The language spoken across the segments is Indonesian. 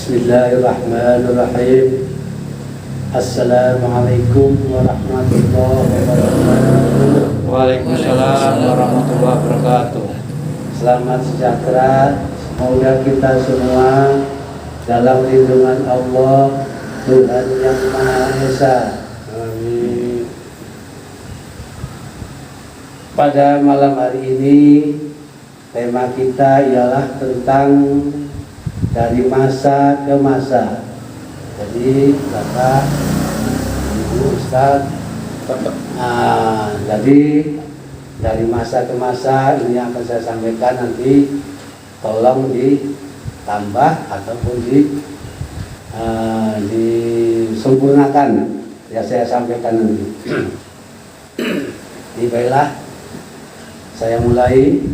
Bismillahirrahmanirrahim. Assalamualaikum warahmatullahi wabarakatuh. Waalaikumsalam warahmatullahi wabarakatuh. Selamat sejahtera. Semoga kita semua dalam lindungan Allah, Tuhan yang Maha Esa. Amin. Pada malam hari ini tema kita ialah tentang dari masa ke masa. Jadi Bapak, Ibu, Ustaz, jadi dari masa ke masa ini akan saya sampaikan, nanti tolong ditambah ataupun disempurnakan ya, saya sampaikan nanti. Baiklah, saya mulai.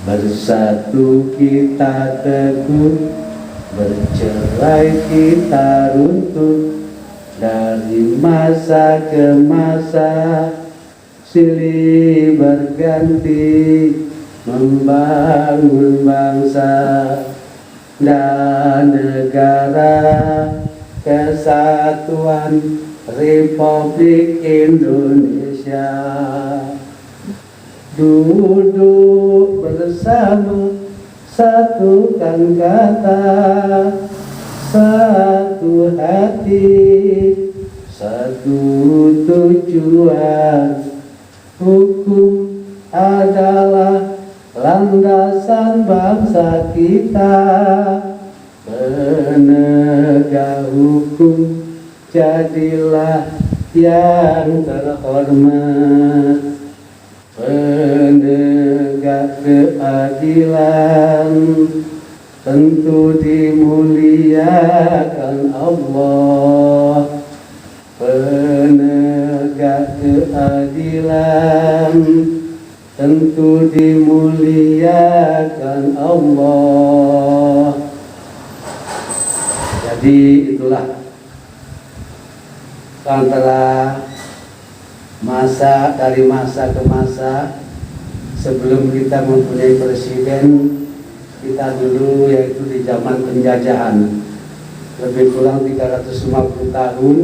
Bersatu kita teguh, bercerai kita runtuh. Dari masa ke masa silih berganti, membangun bangsa dan negara kesatuan Republik Indonesia. Duduk bersama, satukan kata, satu hati, satu tujuan. Hukum adalah landasan bangsa kita. Penegak hukum jadilah yang terhormat. Penegak keadilan tentu dimuliakan Allah. Penegak keadilan tentu dimuliakan Allah. Jadi itulah antara dari masa ke masa. Sebelum kita mempunyai presiden, kita dulu yaitu di zaman penjajahan, lebih kurang 350 tahun.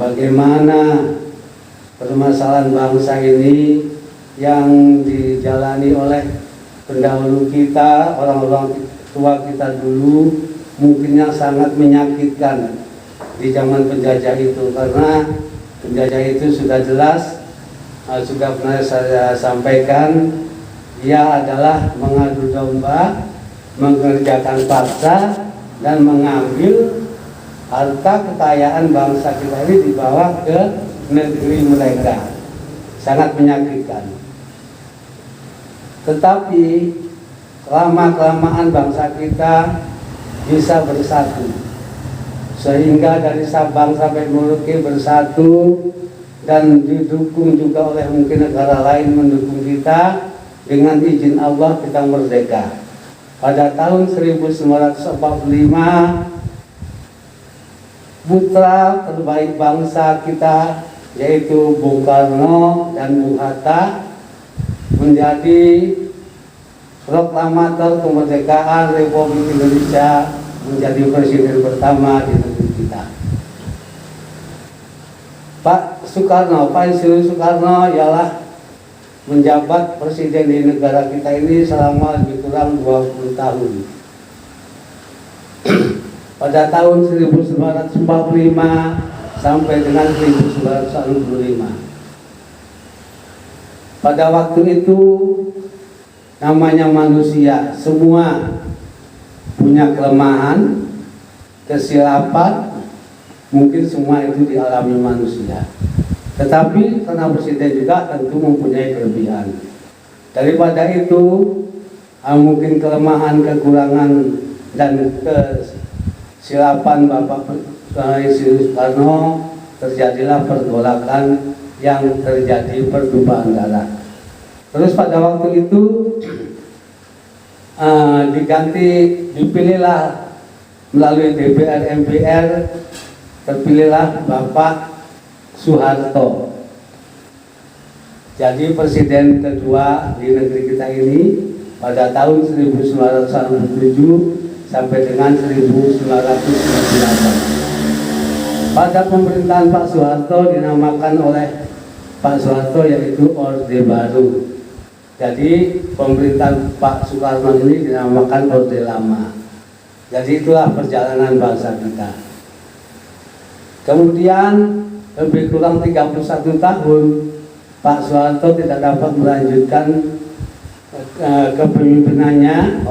Bagaimana permasalahan bangsa ini yang dijalani oleh pendahulu kita, orang-orang tua kita dulu, mungkinnya sangat menyakitkan di zaman penjajah itu. Karena penjajah itu sudah jelas, sudah pernah saya sampaikan, dia adalah mengadu domba, mengerjakan paksa, dan mengambil harta kekayaan bangsa kita ini dibawa ke negeri mereka. Sangat menyakitkan. Tetapi lama-kelamaan bangsa kita bisa bersatu, sehingga dari Sabang sampai Merauke bersatu, dan didukung juga oleh mungkin negara lain mendukung kita. Dengan izin Allah kita merdeka. Pada tahun 1945, putra terbaik bangsa kita yaitu Bung Karno dan Bung Hatta menjadi proklamator kemerdekaan Republik Indonesia, menjadi presiden pertama di negeri kita. Pak Insinyur Soekarno ialah menjabat presiden di negara kita ini selama lebih kurang 20 tahun. Pada tahun 1945 sampai dengan 1965. Pada waktu itu namanya manusia, semua punya kelemahan, kesilapan, mungkin semua itu dialami manusia. Tetapi karena presiden juga tentu mempunyai kelebihan. Daripada itu, mungkin kelemahan, kekurangan, dan kesilapan Bapak Insinyur Soekarno, terjadilah pergolakan yang terjadi pertumpahan darah. Terus pada waktu itu dipilihlah melalui DPR MPR, terpilihlah Bapak Soeharto. Jadi presiden kedua di negeri kita ini pada tahun 1967 sampai dengan 1998. Pada pemerintahan Pak Soeharto dinamakan oleh Pak Soeharto yaitu Orde Baru. Jadi pemerintahan Pak Soekarno ini dinamakan Orde Lama. Jadi itulah perjalanan bangsa kita. Kemudian lebih kurang 31 tahun Pak Soeharto tidak dapat melanjutkan kepemimpinannya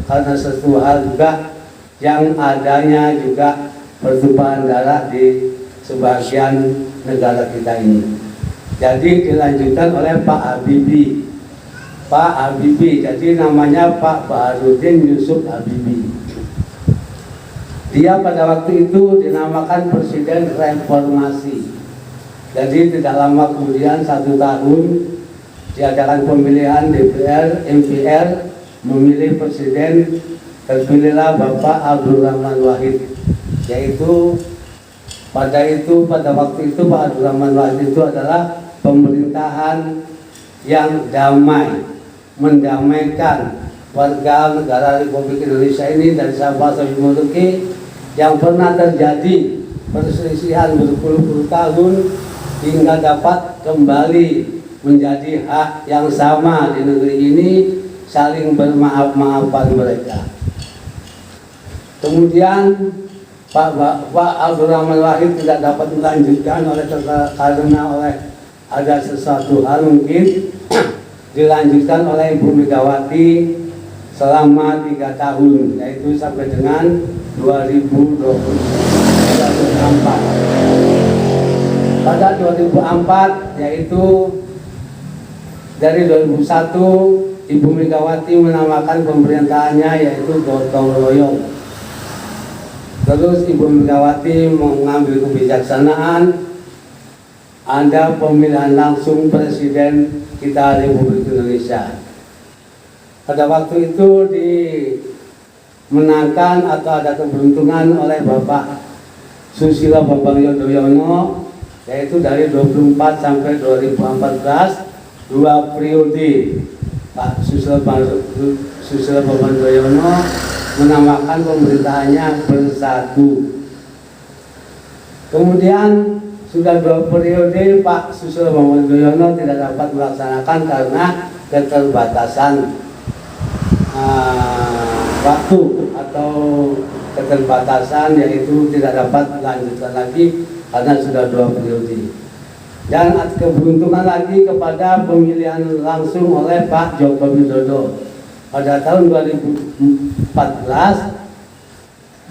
karena sesuatu hal juga yang adanya juga pertumpahan darah di sebagian negara kita ini. Jadi dilanjutkan oleh Pak Habibie. Pak Habibie, jadi namanya Pak Baharudin Yusuf Habibie. Dia pada waktu itu dinamakan Presiden Reformasi. Jadi tidak lama kemudian 1 tahun diadakan pemilihan DPR, MPR, memilih presiden, terpilihlah Bapak Abdul Rahman Wahid. Yaitu pada waktu itu Pak Abdul Rahman Wahid itu adalah pemerintahan yang damai, mendamaikan warga negara Republik Indonesia ini dari Sabah sampai Merauke yang pernah terjadi perselisihan berpuluh-puluh tahun hingga dapat kembali menjadi hak yang sama di negeri ini, saling bermaaf-maafan mereka. Kemudian Pak Abdul Rahman Wahid tidak dapat melanjutkan karena ada sesuatu hal mungkin dilanjutkan oleh Ibu Megawati selama 3 tahun, yaitu sampai dengan 2024. Pada 2004, yaitu dari 2001, Ibu Megawati menamakan pemerintahannya yaitu gotong royong. Terus Ibu Megawati mengambil kebijaksanaan, ada pemilihan langsung presiden kita Republik Indonesia. Pada waktu itu dimenangkan atau ada keberuntungan oleh Bapak Susilo Bambang Yudhoyono, yaitu dari 24 sampai 2014, 2 periode. Pak Susilo Bambang Yudhoyono menamakan pemerintahannya Bersatu. Kemudian sudah 2 periode Pak Susilo Bambang Yudhoyono tidak dapat melaksanakan karena keterbatasan waktu atau keterbatasan, yaitu tidak dapat melanjutkan lagi karena sudah 2 periode. Dan keberuntungan lagi kepada pemilihan langsung oleh Pak Joko Widodo. Pada tahun 2014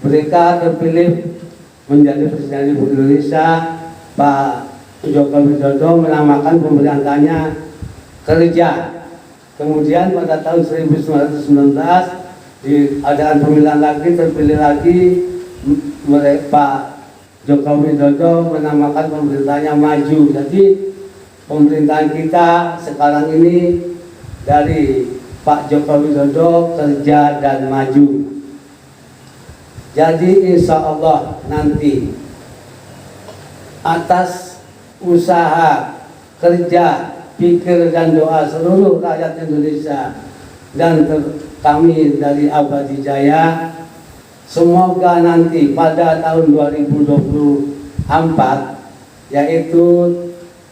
mereka terpilih menjadi Presiden Republik Indonesia. Pak Joko Widodo menamakan pemerintahannya Kerja. Kemudian pada tahun 1919 diadakan pemilihan lagi, terpilih lagi Pak Joko Widodo menamakan pemerintahnya Maju. Jadi pemerintahan kita sekarang ini dari Pak Joko Widodo, Kerja dan Maju. Jadi insya Allah nanti atas usaha, kerja, pikir dan doa seluruh rakyat Indonesia dan kami dari Abadi Jaya, semoga nanti pada tahun 2024 yaitu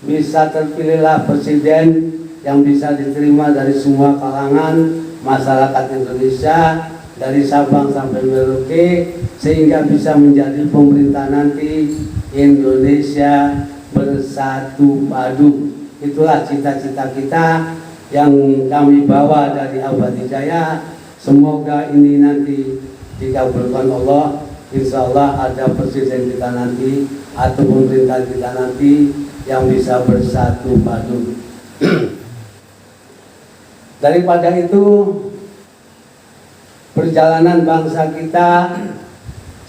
bisa terpilihlah presiden yang bisa diterima dari semua kalangan masyarakat Indonesia dari Sabang sampai Merauke, sehingga bisa menjadi pemerintah nanti Indonesia bersatu padu. Itulah cita-cita kita yang kami bawa dari Abadi Jaya. Semoga ini nanti dikabulkan Allah. Insya Allah ada presiden kita nanti atau pemerintahan kita nanti yang bisa bersatu padu. Daripada itu, perjalanan bangsa kita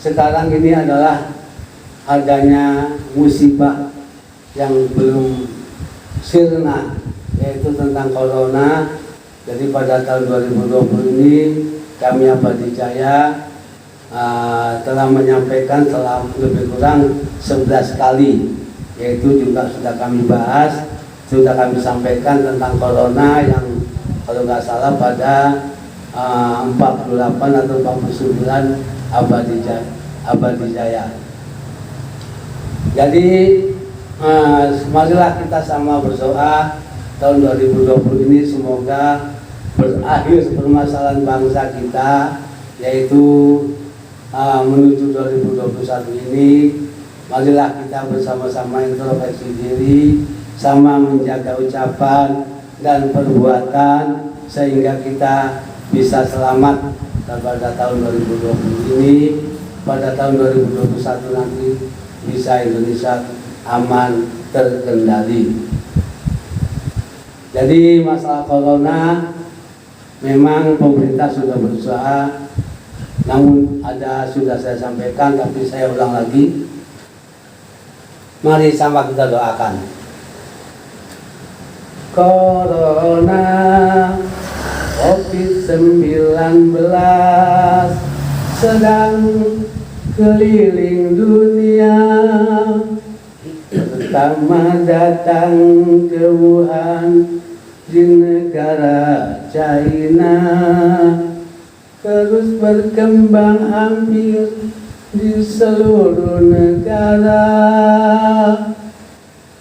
sekarang ini adalah adanya musibah yang belum sirna, yaitu tentang corona. Jadi pada tahun 2020 ini kami Abadi Jaya telah menyampaikan lebih kurang 11 kali, yaitu juga sudah kami bahas, sudah kami sampaikan tentang corona yang kalau nggak salah pada 48 atau 49 Abadi Jaya. Jadi marilah kita sama berdoa tahun 2020 ini semoga berakhir permasalahan bangsa kita, yaitu menuju 2021 ini. Marilah kita bersama-sama introspeksi diri, sama menjaga ucapan dan perbuatan sehingga kita bisa selamat pada tahun 2020 ini. Pada tahun 2021 nanti bisa Indonesia aman terkendali. Jadi masalah corona memang pemerintah sudah berusaha, namun sudah saya sampaikan, tapi saya ulang lagi. Mari sama kita doakan. Corona COVID-19 sedang keliling dunia, pertama datang ke Wuhan di negara China, terus berkembang hampir di seluruh negara.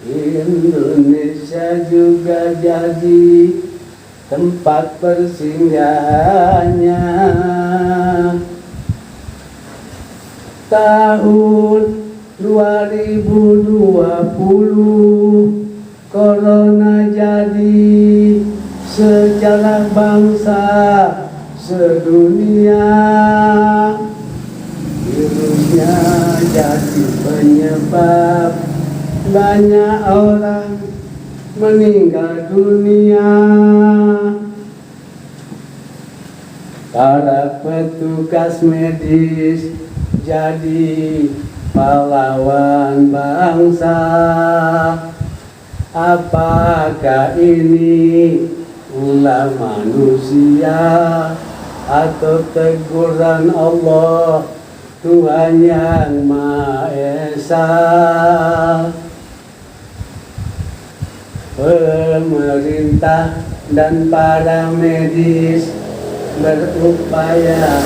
Indonesia juga jadi tempat persinggahannya. Tahun 2020 corona jadi sejarah bangsa sedunia. Virusnya jadi penyebab banyak orang meninggal dunia. Para petugas medis jadi pahlawan bangsa. Apakah ini ulah manusia atau teguran Allah Tuhan yang Maha Esa? Pemerintah dan para medis berupaya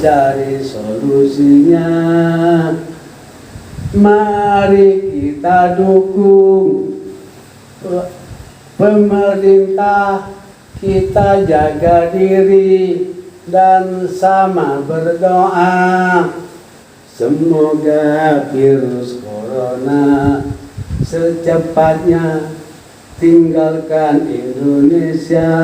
cari solusinya. Mari kita dukung pemerintah, kita jaga diri dan sama berdoa. Semoga virus corona secepatnya tinggalkan Indonesia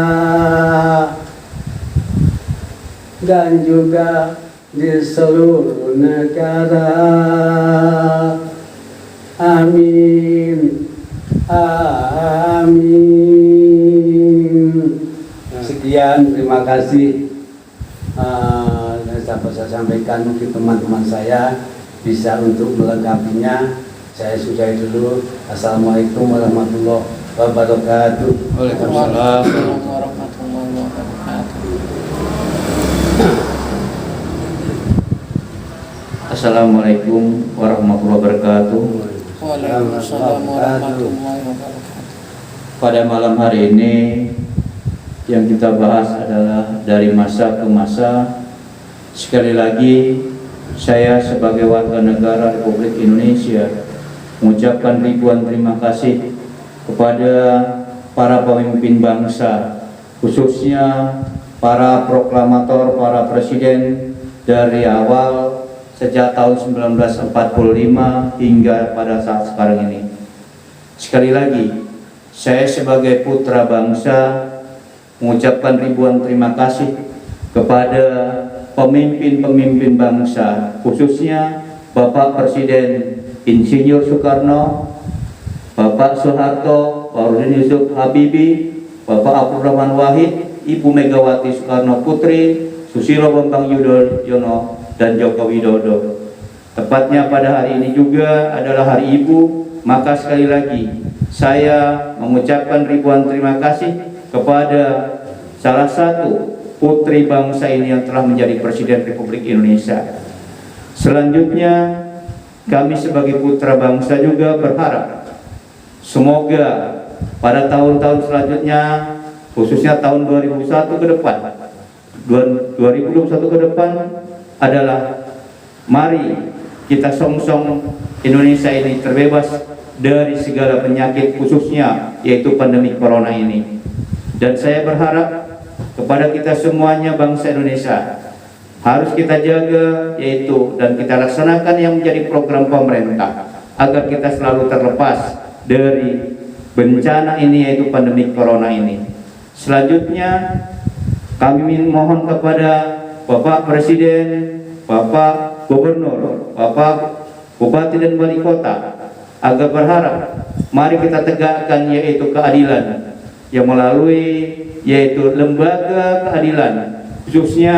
dan juga di seluruh negara. Amin. Amin. Sekian, terima kasih. Dapat saya sampaikan, mungkin teman-teman saya bisa untuk melengkapinya. Saya sudahi dulu. Assalamualaikum warahmatullahi wabarakatuh. Waalaikumsalam warahmatullahi wabarakatuh. Assalamualaikum warahmatullahi wabarakatuh. Waalaikumsalam warahmatullahi wabarakatuh. Pada malam hari ini yang kita bahas adalah dari masa ke masa. Sekali lagi saya sebagai warga negara Republik Indonesia mengucapkan ribuan terima kasih kepada para pemimpin bangsa, khususnya para proklamator, para presiden dari awal sejak tahun 1945 hingga pada saat sekarang ini. Sekali lagi, saya sebagai putra bangsa mengucapkan ribuan terima kasih kepada pemimpin-pemimpin bangsa, khususnya Bapak Presiden Insinyur Soekarno, Bapak Soeharto, Pak Nurdin Yusuf Habibie, Bapak Abdurrahman Wahid, Ibu Megawati Soekarno Putri, Susilo Bambang Yudhoyono, dan Joko Widodo. Tepatnya pada hari ini juga adalah Hari Ibu, maka sekali lagi saya mengucapkan ribuan terima kasih kepada salah satu putri bangsa ini yang telah menjadi Presiden Republik Indonesia. Selanjutnya, kami sebagai putra bangsa juga berharap semoga pada tahun-tahun selanjutnya khususnya tahun 2021 ke depan, 2021 ke depan adalah mari kita song-song Indonesia ini terbebas dari segala penyakit, khususnya yaitu pandemi corona ini. Dan saya berharap kepada kita semuanya bangsa Indonesia harus kita jaga yaitu dan kita laksanakan yang menjadi program pemerintah agar kita selalu terlepas dari bencana ini yaitu pandemi corona ini. Selanjutnya kami mohon kepada Bapak Presiden, Bapak Gubernur, Bapak Bupati dan Wali Kota agar berharap mari kita tegakkan yaitu keadilan yang melalui yaitu lembaga keadilan, khususnya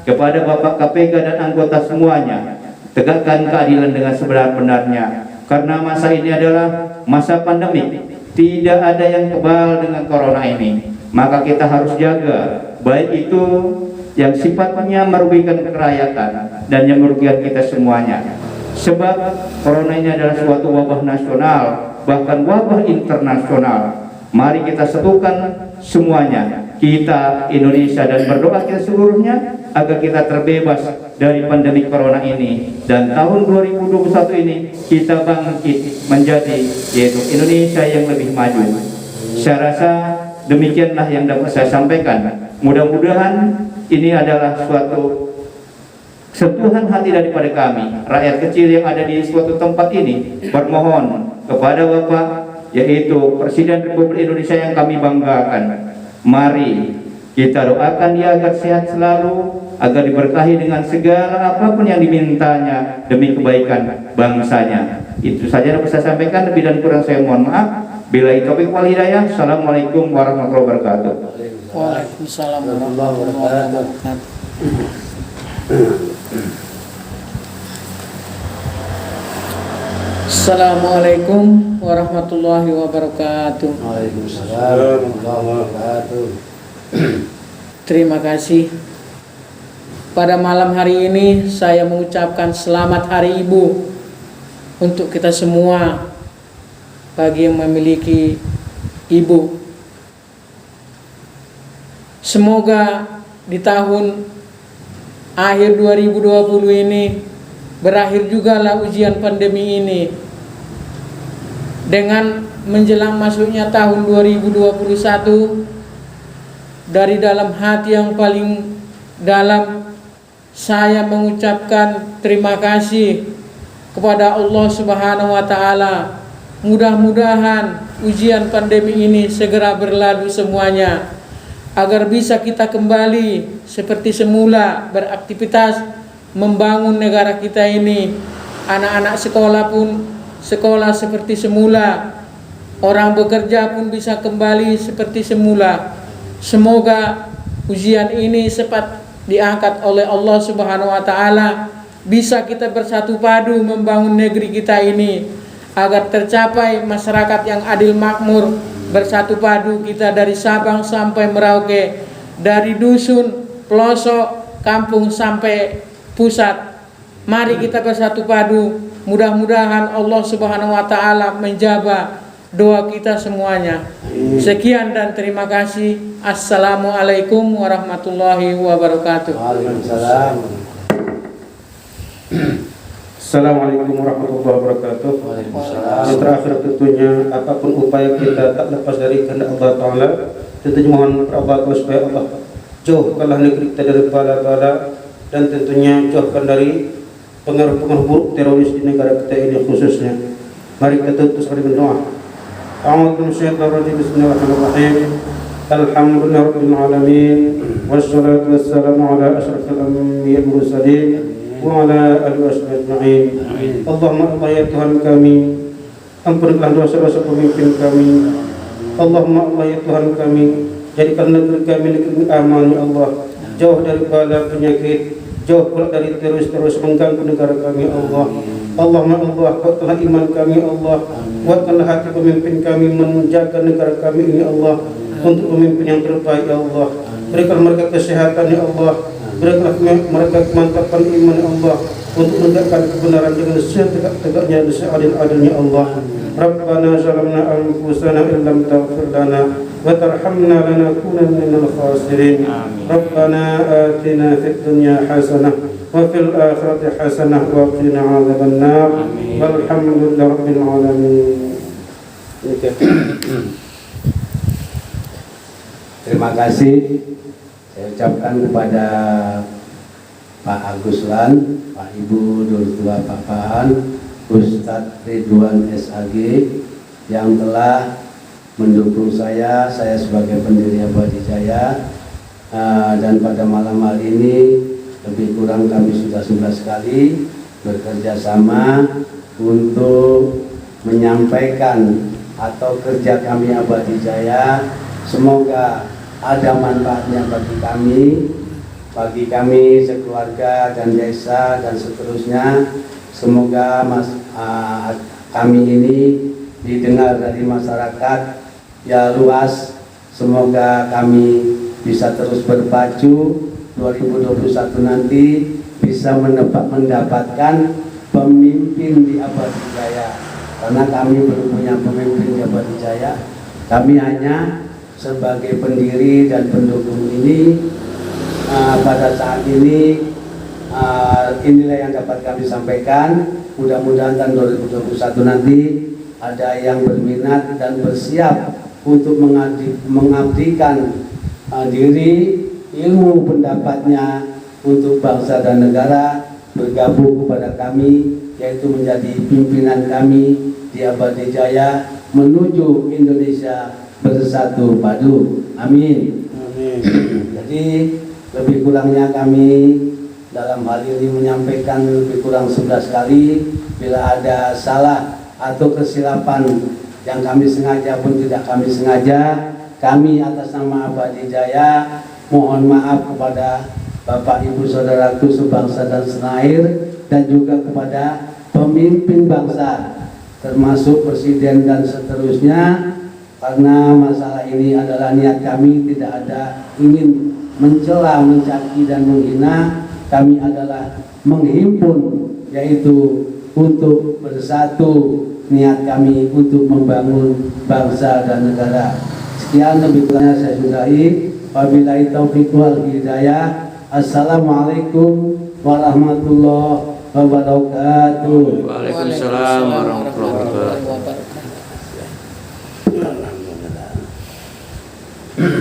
kepada Bapak KPK dan anggota semuanya. Tegakkan keadilan dengan sebenar-benarnya, karena masa ini adalah masa pandemi, tidak ada yang kebal dengan corona ini. Maka kita harus jaga, baik itu yang sifatnya merugikan kerakyatan dan yang merugikan kita semuanya. Sebab corona ini adalah suatu wabah nasional, bahkan wabah internasional. Mari kita satukan semuanya, kita Indonesia, dan berdoa kita seluruhnya agar kita terbebas dari pandemi corona ini, dan tahun 2021 ini kita bangkit menjadi yaitu Indonesia yang lebih maju. Saya rasa demikianlah yang dapat saya sampaikan. Mudah-mudahan ini adalah suatu sentuhan hati daripada kami, rakyat kecil yang ada di suatu tempat ini, bermohon kepada Bapak yaitu Presiden Republik Indonesia yang kami banggakan. Mari kita doakan dia agar sehat selalu, agar diberkahi dengan segala apapun yang dimintanya demi kebaikan bangsanya. Itu saja dapat saya sampaikan, lebih dan kurang saya mohon maaf. Billahi taufiq wal hidayah. Assalamualaikum warahmatullahi wabarakatuh. Waalaikumsalam warahmatullahi wabarakatuh. Assalamualaikum warahmatullahi wabarakatuh. Waalaikumsalam warahmatullahi wabarakatuh. Terima kasih. Pada malam hari ini saya mengucapkan selamat Hari Ibu untuk kita semua bagi yang memiliki ibu. Semoga di tahun akhir 2020 ini berakhir juga lah ujian pandemi ini. Dengan menjelang masuknya tahun 2021, dari dalam hati yang paling dalam saya mengucapkan terima kasih kepada Allah Subhanahu wa taala. Mudah-mudahan ujian pandemi ini segera berlalu semuanya, agar bisa kita kembali seperti semula beraktivitas membangun negara kita ini. Anak-anak sekolah pun sekolah seperti semula, orang bekerja pun bisa kembali seperti semula. Semoga ujian ini cepat diangkat oleh Allah Subhanahu wa taala, bisa kita bersatu padu membangun negeri kita ini agar tercapai masyarakat yang adil makmur, bersatu padu kita dari Sabang sampai Merauke, dari dusun, pelosok, kampung sampai pusat. Mari kita bersatu padu. Mudah-mudahan Allah Subhanahu wa taala menjawab doa kita semuanya. Sekian dan terima kasih. Assalamualaikum warahmatullahi wabarakatuh. Waalaikumsalam. Assalamualaikum warahmatullahi wabarakatuh. Waalaikumsalam. Yang terakhir tentunya apapun upaya kita tak lepas dari kehendak Allah Ta'ala. Tentunya mohon Allah supaya Allah jauhkanlah negeri kita dari bala-bala, dan tentunya jauhkan dari pengaruh-pengaruh buruk teroris di negara kita ini khususnya. Mari kita tutup sekali berdoa. A'udzu billahi bismillahirrahmanirrahim. Alhamdulillahirabbil alamin. Wassalatu wassalamu ala asyrafil anbiya'il mursalin wa ala alihi washabihi ajma'in. Allahumma Allah ya Tuhan kami, ampunilah dosa-dosa pemimpin kami. Allahumma Allah ya Tuhan kami, jadikan negeri kami negeri aman ya Allah, jauh dari bala penyakit, jauh pula dari terus mengganggu negara kami Allah. Allahumma Allah, kuatkanlah iman kami Allah, kuatkanlah hati pemimpin kami menjaga negara kami ini Allah, untuk pemimpin yang terbaik ya Allah. Berikan mereka kesehatan ya Allah, Berikanlah mereka kemantapan iman ya Allah untuk menegakkan kebenaran dengan setegak-tegaknya dan seadil-adilnya Allah. Rabbana zalamna anfusana illam taghfir lana wa tarhamna lanakunanna minal khasirin. Rabbana atina fid dunya hasanah wa fil akhirati hasanah wa qina adzabannar. Walhamdulillahi rabbil alamin. Terima kasih saya ucapkan kepada Pak Agus Lan, Pak Ibu Dultua Papaan, Ustadz Ridwan SAG yang telah mendukung saya sebagai pendiri Abadi Jaya. Dan pada malam hari ini lebih kurang kami sudah 11 kali bekerja sama untuk menyampaikan atau kerja kami Abadi Jaya. Semoga ada manfaatnya bagi kami sekeluarga dan desa dan seterusnya. Semoga kami ini didengar dari masyarakat ya luas. Semoga kami bisa terus berpacu 2021 nanti bisa mendapatkan pemimpin di Abadi Jaya, karena kami belum punya pemimpin di Abadi Jaya. Kami hanya sebagai pendiri dan pendukung ini. Pada saat ini inilah yang dapat kami sampaikan. Mudah-mudahan tahun 2021 nanti ada yang berminat dan bersiap untuk mengabdikan diri, ilmu pendapatnya untuk bangsa dan negara, bergabung kepada kami, yaitu menjadi pimpinan kami di Abadi Jaya menuju Indonesia bersatu padu. Amin. Amin. Jadi lebih kurangnya kami dalam hal ini menyampaikan lebih kurang 11 kali. Bila ada salah atau kesilapan yang kami sengaja pun tidak kami sengaja, kami atas nama Abadi Jaya mohon maaf kepada Bapak Ibu Saudaraku sebangsa dan senair, dan juga kepada pemimpin bangsa termasuk presiden dan seterusnya. Karena masalah ini adalah niat kami tidak ada ingin mencela, mencaci dan menghina. Kami adalah menghimpun, yaitu untuk bersatu, niat kami untuk membangun bangsa dan negara. Sekian, lebih kurangnya saya sudahi. Wabillahi taufiq wal hidayah. Assalamualaikum warahmatullahi wabarakatuh. Waalaikumsalam warahmatullahi wabarakatuh.